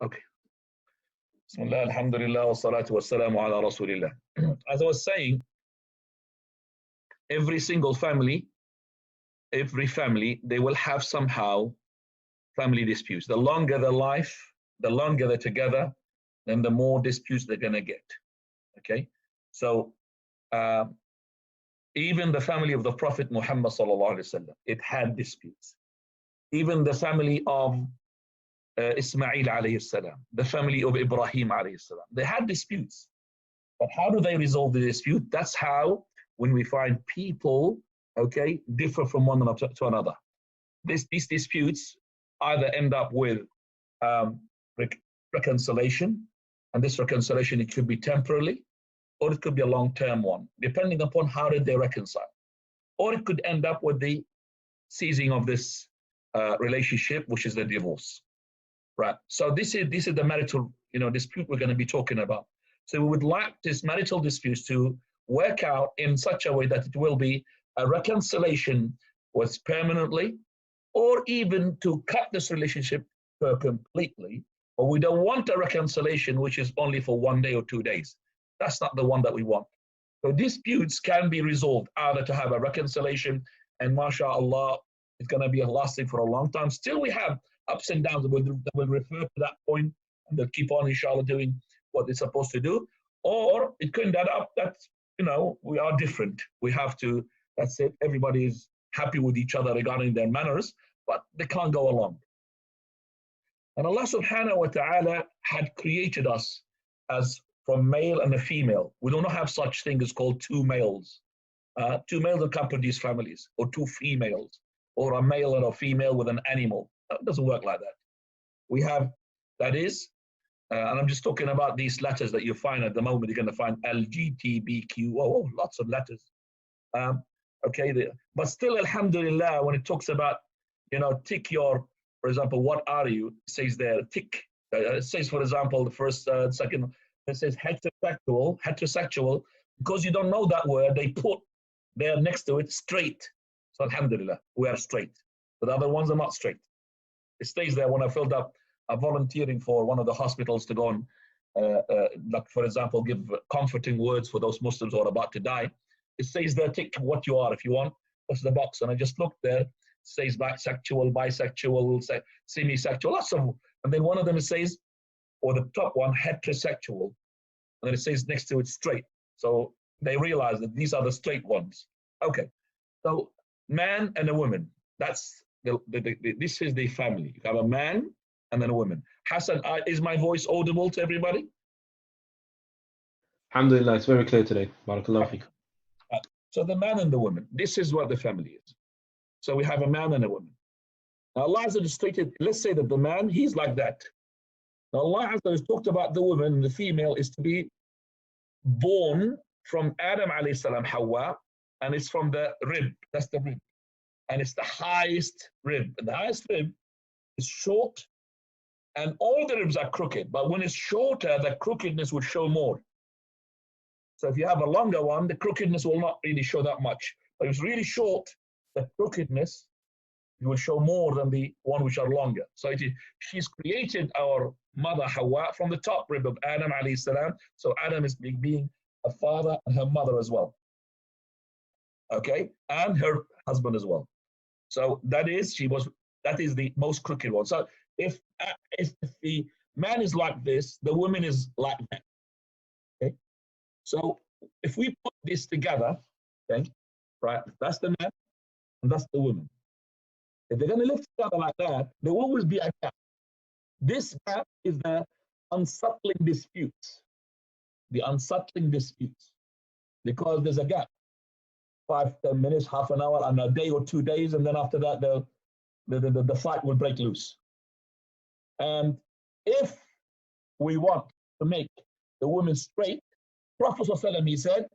Okay. Bismillah, alhamdulillah, wa salatu wa salamu ala rasulillah. As I was saying, every single family, they will have somehow family disputes. The longer their life, the longer they're together, then the more disputes they're going to get. Okay? So, even the family of the Prophet Muhammad sallallahu alaihi wasallam, it had disputes. Even the family of Ismail alayhi salam, the family of Ibrahim alayhi salam, they had disputes. But how do they resolve the dispute? That's how, when we find people, okay, differ from one another to another. These disputes either end up with reconciliation, and this reconciliation, it could be temporarily, or it could be a long-term one, depending upon how did they reconcile. Or it could end up with the ceasing of this relationship, which is the divorce. Right. So this is the marital, dispute we're going to be talking about. So we would like this marital disputes to work out in such a way that it will be a reconciliation was permanently, or even to cut this relationship completely. But we don't want a reconciliation which is only for 1 day or 2 days. That's not the one that we want. So disputes can be resolved either to have a reconciliation, and mashallah, it's going to be lasting for a long time. Still, we have ups and downs that will refer to that point, and they'll keep on, inshallah, doing what they're supposed to do. Or it could end up that, we are different. We have to, that's it. Everybody is happy with each other regarding their manners, but they can't go along. And Allah subhanahu wa ta'ala had created us as from male and a female. We do not have such thing as called two males. Two males can produce families, or two females, or a male and a female with an animal. It doesn't work like that. We have, that is, and I'm just talking about these letters that you find at the moment. You're going to find LGBTQ, lots of letters. Okay, but still, alhamdulillah, when it talks about, tick your, for example, what are you? It says there, tick. It says, for example, the first, second, it says heterosexual, because you don't know that word, they put there next to it straight. So alhamdulillah, we are straight. But the other ones are not straight. It stays there. When I filled up volunteering for one of the hospitals to go and, like, for example, give comforting words for those Muslims who are about to die, it says there, tick what you are if you want. That's the box. And I just looked there. It says bisexual, semisexual, lots of. And then one of them, it says, or the top one, heterosexual. And then it says next to it, straight. So they realize that these are the straight ones. Okay. So man and a woman. That's this is the family. You have a man and then a woman. Hassan, is my voice audible to everybody? Alhamdulillah, it's very clear today. Barakallahu feek. So the man and the woman, this is what the family is. So we have a man and a woman. Now Allah has stated, let's say that the man, he's like that. Now Allah has talked about the woman, the female is to be born from Adam alayhi salam, Hawa, and it's from the rib, that's the rib. And it's the highest rib. And the highest rib is short, and all the ribs are crooked. But when it's shorter, the crookedness would show more. So if you have a longer one, the crookedness will not really show that much. But if it's really short, the crookedness will show more than the one which are longer. So she's created our mother Hawa from the top rib of Adam alayhi salam. So Adam is being a father and her mother as well. Okay, and her husband as well. So that is the most crooked one. So if the man is like this, the woman is like that. Okay, so if we put this together, okay, right, that's the man and that's the woman. If they're going to live together like that, there will always be a gap. This gap is the unsettling disputes. The unsettling disputes, because there's a gap. 5-10 minutes, half an hour, and a day or 2 days, and then after that, the fight will break loose. And if we want to make the woman straight, Prophet ﷺ, he said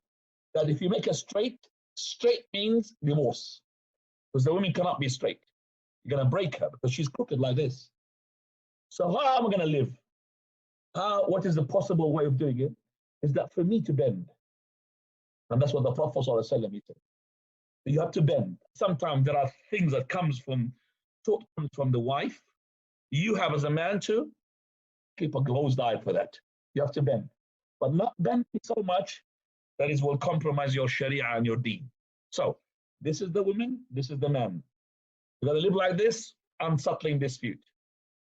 that if you make her straight means divorce, because the woman cannot be straight. You're going to break her because she's crooked like this. So how am I going to live? What is the possible way of doing it? Is that for me to bend. And that's what the Prophet ﷺ said. You have to bend. Sometimes there are things that comes from the wife. You have as a man to keep a closed eye for that. You have to bend, but not bend so much that it will compromise your Sharia and your deen. So this is the woman, this is the man. You're going to live like this, unsettling dispute.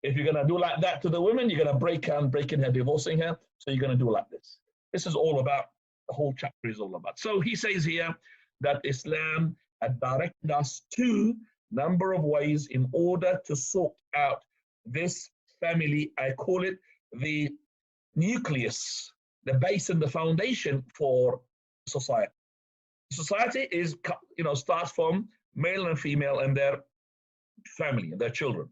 If you're going to do like that to the women, you're going to breaking her, divorcing her. So you're going to do like this. This is all about, the whole chapter is all about. So he says here that Islam had directed us to number of ways in order to sort out this family. I call it the nucleus, the base and the foundation for society. Society is, starts from male and female and their family and their children.